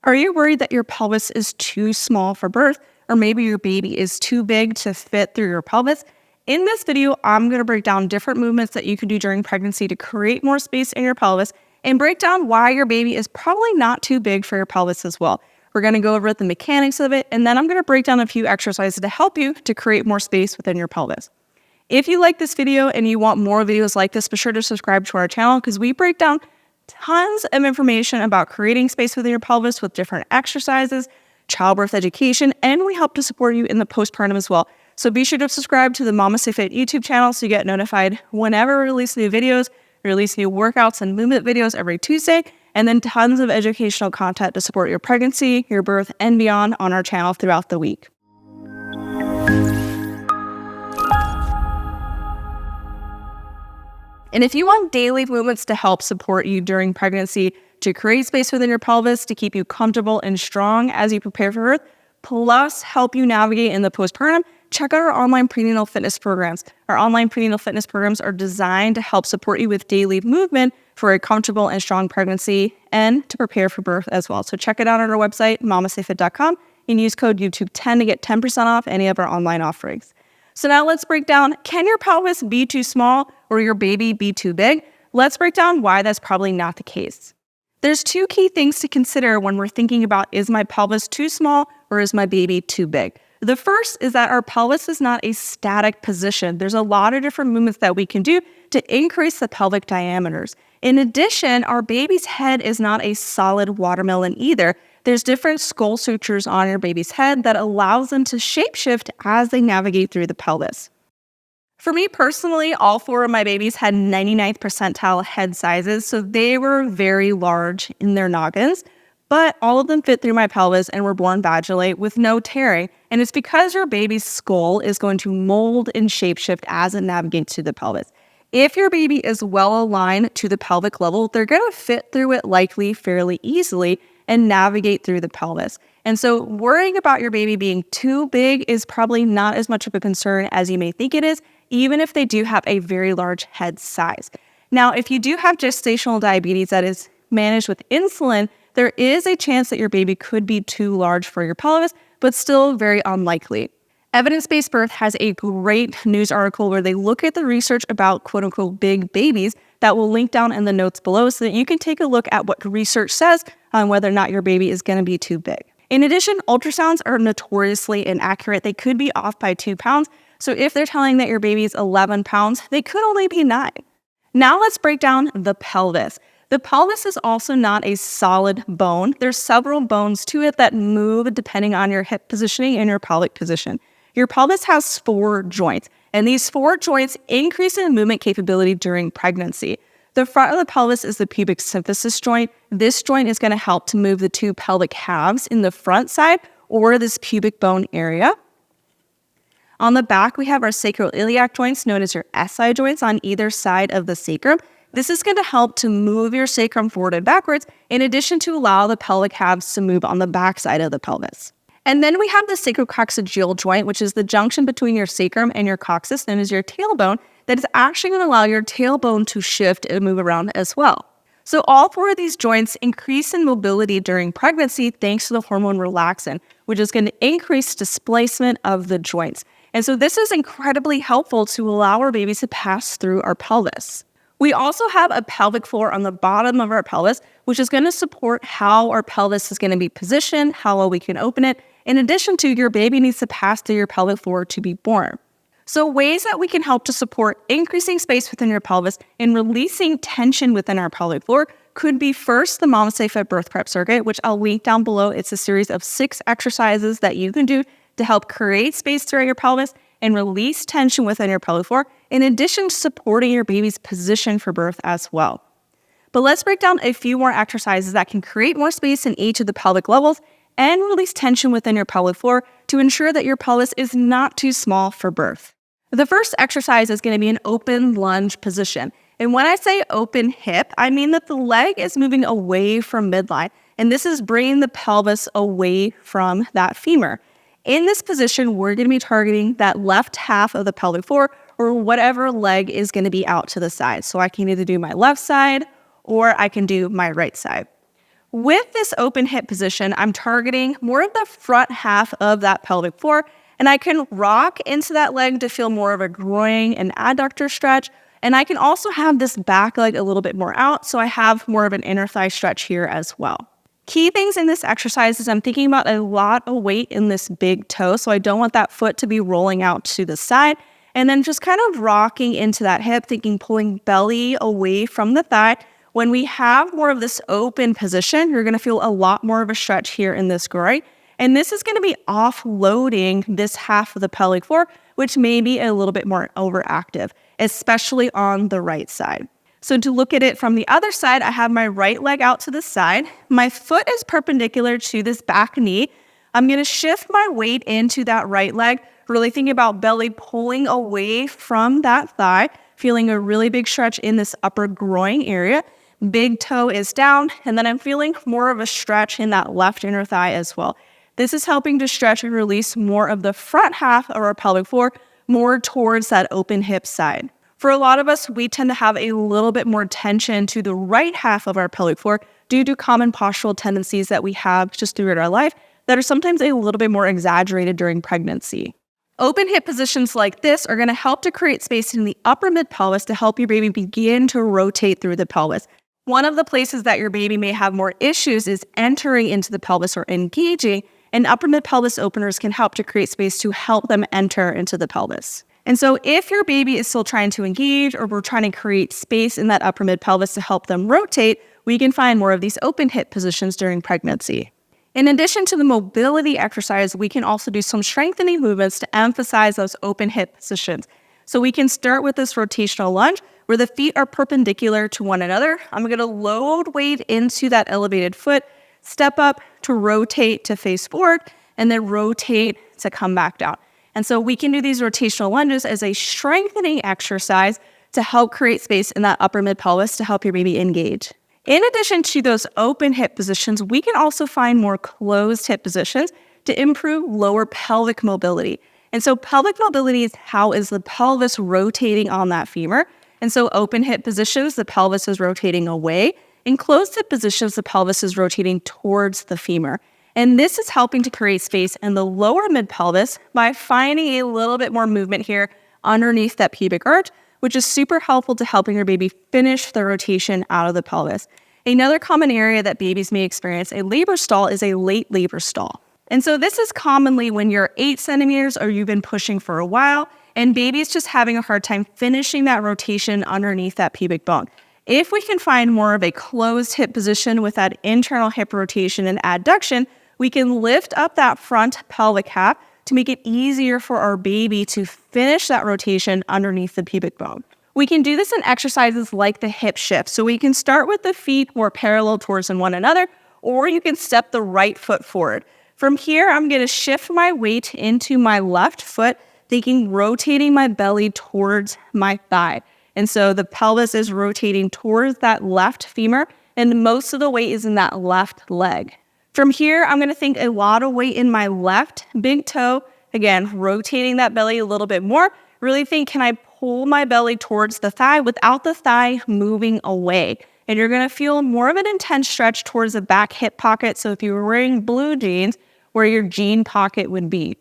Are you worried that your pelvis is too small for birth, or maybe your baby is too big to fit through your pelvis? In this video, I'm going to break down different movements that you can do during pregnancy to create more space in your pelvis and break down why your baby is probably not too big for your pelvis as well. We're going to go over the mechanics of it, and then I'm going to break down a few exercises to help you to create more space within your pelvis. If you like this video and you want more videos like this, be sure to subscribe to our channel because we break down tons of information about creating space within your pelvis with different exercises, childbirth education, and we help to support you in the postpartum as well. So be sure to subscribe to the MamasteFit YouTube channel so you get notified whenever we release new videos, release new workouts and movement videos every Tuesday, and then tons of educational content to support your pregnancy, your birth, and beyond on our channel throughout the week. And if you want daily movements to help support you during pregnancy, to create space within your pelvis, to keep you comfortable and strong as you prepare for birth, plus help you navigate in the postpartum, check out our online prenatal fitness programs. Our online prenatal fitness programs are designed to help support you with daily movement for a comfortable and strong pregnancy and to prepare for birth as well. So check it out on our website, MamasteFit.com, and use code YouTube10 to get 10% off any of our online offerings. So now let's break down, can your pelvis be too small or your baby be too big? Let's break down why that's probably not the case. There's two key things to consider when we're thinking about, is my pelvis too small or is my baby too big? The first is that our pelvis is not a static position. There's a lot of different movements that we can do to increase the pelvic diameters. In addition, our baby's head is not a solid watermelon either. There's different skull sutures on your baby's head that allows them to shapeshift as they navigate through the pelvis. For me personally, all four of my babies had 99th percentile head sizes, so they were very large in their noggins, but all of them fit through my pelvis and were born vaginally with no tearing. And it's because your baby's skull is going to mold and shapeshift as it navigates through the pelvis. If your baby is well aligned to the pelvic level, they're going to fit through it likely fairly easily and navigate through the pelvis. And so worrying about your baby being too big is probably not as much of a concern as you may think it is, even if they do have a very large head size. Now, if you do have gestational diabetes that is managed with insulin, there is a chance that your baby could be too large for your pelvis, but still very unlikely. Evidence-Based Birth has a great news article where they look at the research about quote-unquote big babies that we'll link down in the notes below so that you can take a look at what research says on whether or not your baby is going to be too big. In addition, ultrasounds are notoriously inaccurate. They could be off by 2 pounds. So if they're telling that your baby is 11 pounds, they could only be 9. Now let's break down the pelvis. The pelvis is also not a solid bone. There's several bones to it that move depending on your hip positioning and your pelvic position. Your pelvis has 4 joints, and these 4 joints increase in movement capability during pregnancy. The front of the pelvis is the pubic symphysis joint. This joint is going to help to move the 2 pelvic halves in the front side or this pubic bone area. On the back, we have our sacroiliac joints, known as your SI joints, on either side of the sacrum. This is going to help to move your sacrum forward and backwards, in addition to allow the pelvic halves to move on the back side of the pelvis. And then we have the sacrococcygeal joint, which is the junction between your sacrum and your coccyx, known as your tailbone, that is actually going to allow your tailbone to shift and move around as well. So all 4 of these joints increase in mobility during pregnancy thanks to the hormone relaxin, which is going to increase displacement of the joints. And so this is incredibly helpful to allow our babies to pass through our pelvis. We also have a pelvic floor on the bottom of our pelvis, which is going to support how our pelvis is going to be positioned, how well we can open it, in addition to your baby needs to pass through your pelvic floor to be born. So ways that we can help to support increasing space within your pelvis and releasing tension within our pelvic floor could be first the MamasteFit birth prep circuit, which I'll link down below. It's a series of 6 exercises that you can do to help create space throughout your pelvis and release tension within your pelvic floor, in addition to supporting your baby's position for birth as well. But let's break down a few more exercises that can create more space in each of the pelvic levels and release tension within your pelvic floor to ensure that your pelvis is not too small for birth. The first exercise is going to be an open lunge position. And when I say open hip, I mean that the leg is moving away from midline, and this is bringing the pelvis away from that femur. In this position, we're going to be targeting that left half of the pelvic floor or whatever leg is going to be out to the side. So I can either do my left side or I can do my right side. With this open hip position, I'm targeting more of the front half of that pelvic floor, and I can rock into that leg to feel more of a groin and adductor stretch. And I can also have this back leg a little bit more out, so I have more of an inner thigh stretch here as well. Key things in this exercise is I'm thinking about a lot of weight in this big toe, so I don't want that foot to be rolling out to the side. And then just kind of rocking into that hip, thinking pulling belly away from the thigh. When we have more of this open position, you're going to feel a lot more of a stretch here in this groin. And this is going to be offloading this half of the pelvic floor, which may be a little bit more overactive, especially on the right side. So to look at it from the other side, I have my right leg out to the side. My foot is perpendicular to this back knee. I'm going to shift my weight into that right leg, really thinking about belly pulling away from that thigh, feeling a really big stretch in this upper groin area. Big toe is down, and then I'm feeling more of a stretch in that left inner thigh as well. This is helping to stretch and release more of the front half of our pelvic floor, more towards that open hip side. For a lot of us, we tend to have a little bit more tension to the right half of our pelvic floor due to common postural tendencies that we have just throughout our life that are sometimes a little bit more exaggerated during pregnancy. Open hip positions like this are going to help to create space in the upper mid-pelvis to help your baby begin to rotate through the pelvis. One of the places that your baby may have more issues is entering into the pelvis or engaging, and upper mid-pelvis openers can help to create space to help them enter into the pelvis. And so if your baby is still trying to engage or we're trying to create space in that upper mid-pelvis to help them rotate, we can find more of these open hip positions during pregnancy. In addition to the mobility exercise, we can also do some strengthening movements to emphasize those open hip positions. So we can start with this rotational lunge where the feet are perpendicular to one another. I'm going to load weight into that elevated foot, step up to rotate to face forward, and then rotate to come back down. And so we can do these rotational lunges as a strengthening exercise to help create space in that upper mid-pelvis to help your baby engage. In addition to those open hip positions, we can also find more closed hip positions to improve lower pelvic mobility. And so pelvic mobility is how is the pelvis rotating on that femur. And so open hip positions, the pelvis is rotating away. In closed hip positions, the pelvis is rotating towards the femur. And this is helping to create space in the lower mid-pelvis by finding a little bit more movement here underneath that pubic arch, which is super helpful to helping your baby finish the rotation out of the pelvis. Another common area that babies may experience a labor stall is a late labor stall. And so this is commonly when you're 8 centimeters or you've been pushing for a while, and baby is just having a hard time finishing that rotation underneath that pubic bone. If we can find more of a closed hip position with that internal hip rotation and adduction, we can lift up that front pelvic half to make it easier for our baby to finish that rotation underneath the pubic bone. We can do this in exercises like the hip shift. So we can start with the feet more parallel towards one another, or you can step the right foot forward. From here, I'm going to shift my weight into my left foot, thinking rotating my belly towards my thigh. And so the pelvis is rotating towards that left femur, and most of the weight is in that left leg. From here, I'm going to think a lot of weight in my left big toe. Again, rotating that belly a little bit more. Really think, can I pull my belly towards the thigh without the thigh moving away? And you're going to feel more of an intense stretch towards the back hip pocket. So if you were wearing blue jeans, where your jean pocket would be.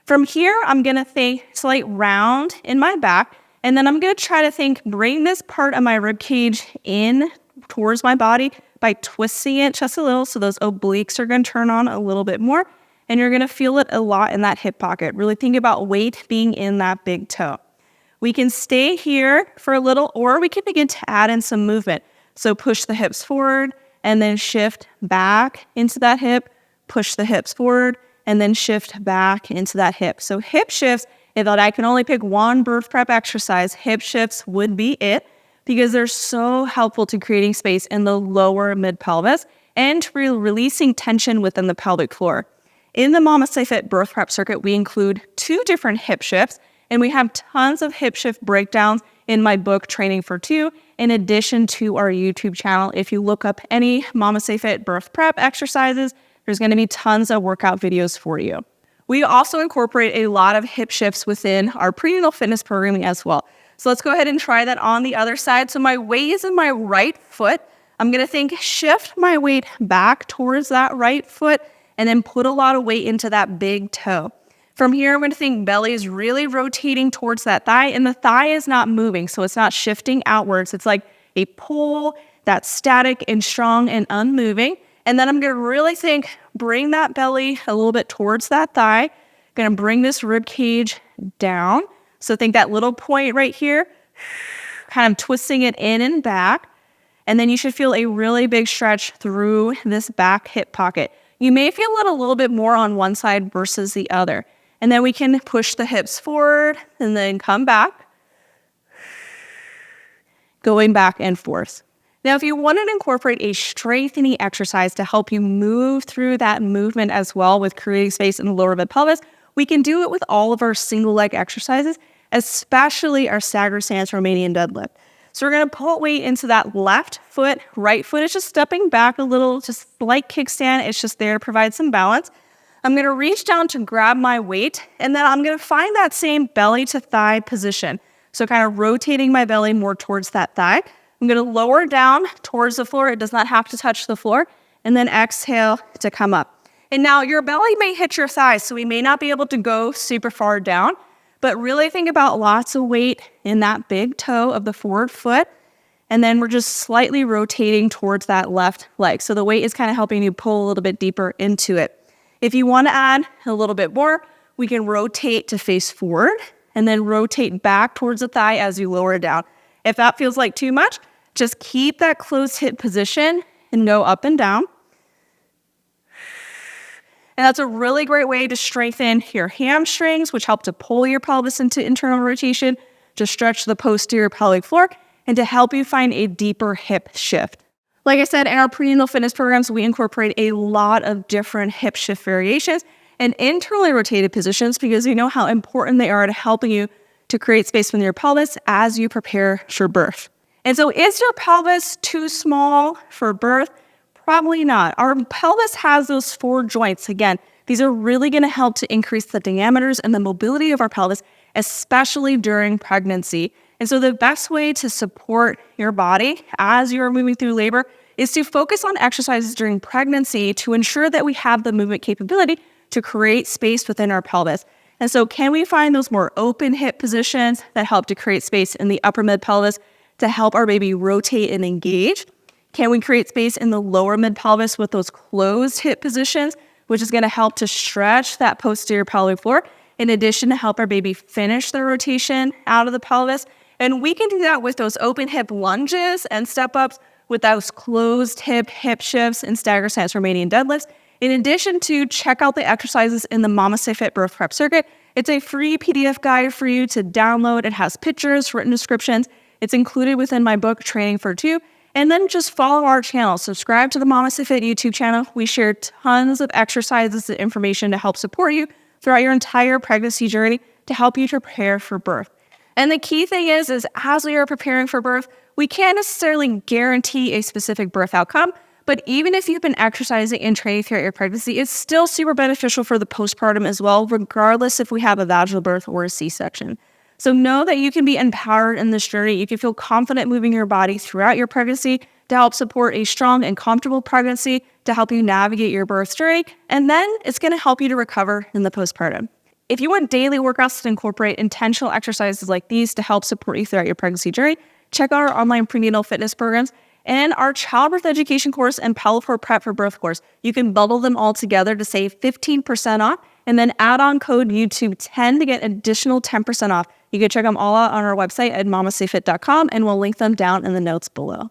From here, I'm going to think slight round in my back. And then I'm going to try to think, bring this part of my rib cage in towards my body by twisting it just a little. So those obliques are going to turn on a little bit more. And you're going to feel it a lot in that hip pocket. Really think about weight being in that big toe. We can stay here for a little, or we can begin to add in some movement. So push the hips forward and then shift back into that hip, push the hips forward, and then shift back into that hip. So hip shifts, if I can only pick one birth prep exercise, hip shifts would be it, because they're so helpful to creating space in the lower mid-pelvis and to releasing tension within the pelvic floor. In the MamasteFit birth prep circuit, we include 2 different hip shifts, and we have tons of hip shift breakdowns in my book, Training for Two, in addition to our YouTube channel. If you look up any MamasteFit birth prep exercises, there's going to be tons of workout videos for you. We also incorporate a lot of hip shifts within our prenatal fitness programming as well. So let's go ahead and try that on the other side. So my weight is in my right foot. I'm going to shift my weight back towards that right foot and then put a lot of weight into that big toe. From here, I'm going to think belly is really rotating towards that thigh, and the thigh is not moving, so it's not shifting outwards. It's like a pull that's static and strong and unmoving. And then I'm going to really bring that belly a little bit towards that thigh. Going to bring this rib cage down. So think that little point right here, kind of twisting it in and back. And then you should feel a really big stretch through this back hip pocket. You may feel it a little bit more on one side versus the other. And then we can push the hips forward and then come back, going back and forth. Now, if you wanted to incorporate a strengthening exercise to help you move through that movement as well with creating space in the lower mid pelvis, we can do it with all of our single leg exercises, especially our staggered stance Romanian deadlift. So we're going to put weight into that left foot. Right foot is just stepping back a little, just like kickstand. It's just there to provide some balance. I'm going to reach down to grab my weight, and then I'm going to find that same belly to thigh position. So kind of rotating my belly more towards that thigh. I'm going to lower down towards the floor. It does not have to touch the floor. And then exhale to come up. And now your belly may hit your thighs, so we may not be able to go super far down, but really think about lots of weight in that big toe of the forward foot. And then we're just slightly rotating towards that left leg. So the weight is kind of helping you pull a little bit deeper into it. If you want to add a little bit more, we can rotate to face forward and then rotate back towards the thigh as you lower it down. If that feels like too much, just keep that closed hip position and go up and down. And that's a really great way to strengthen your hamstrings, which help to pull your pelvis into internal rotation, to stretch the posterior pelvic floor, and to help you find a deeper hip shift. Like I said, in our prenatal fitness programs, we incorporate a lot of different hip shift variations and internally rotated positions because we know how important they are to helping you to create space within your pelvis as you prepare for birth. And so is your pelvis too small for birth? Probably not. Our pelvis has those 4 joints. Again, these are really going to help to increase the diameters and the mobility of our pelvis, especially during pregnancy. And so the best way to support your body as you're moving through labor is to focus on exercises during pregnancy to ensure that we have the movement capability to create space within our pelvis. And so can we find those more open hip positions that help to create space in the upper mid pelvis to help our baby rotate and engage? Can we create space in the lower mid pelvis with those closed hip positions, which is going to help to stretch that posterior pelvic floor, in addition to help our baby finish the rotation out of the pelvis? And we can do that with those open hip lunges and step ups, with those closed hip shifts and staggered stance Romanian deadlifts. In addition to check out the exercises in the MamasteFit birth prep circuit. It's a free PDF guide for you to download. It has pictures, written descriptions. It's included within my book, Training for Two. And then just follow our channel. Subscribe to the MamasteFit YouTube channel. We share tons of exercises and information to help support you throughout your entire pregnancy journey to help you prepare for birth. And the key thing is as we are preparing for birth, we can't necessarily guarantee a specific birth outcome, but even if you've been exercising and training throughout your pregnancy, it's still super beneficial for the postpartum as well, regardless if we have a vaginal birth or a C-section. So know that you can be empowered in this journey. You can feel confident moving your body throughout your pregnancy to help support a strong and comfortable pregnancy, to help you navigate your birth journey, and then it's going to help you to recover in the postpartum. If you want daily workouts to incorporate intentional exercises like these to help support you throughout your pregnancy journey, check out our online prenatal fitness programs and our childbirth education course and Pelvic Prep for Birth course. You can bundle them all together to save 15% off and then add on code YouTube10 to get additional 10% off. You can check them all out on our website at MamasteFit.com, and we'll link them down in the notes below.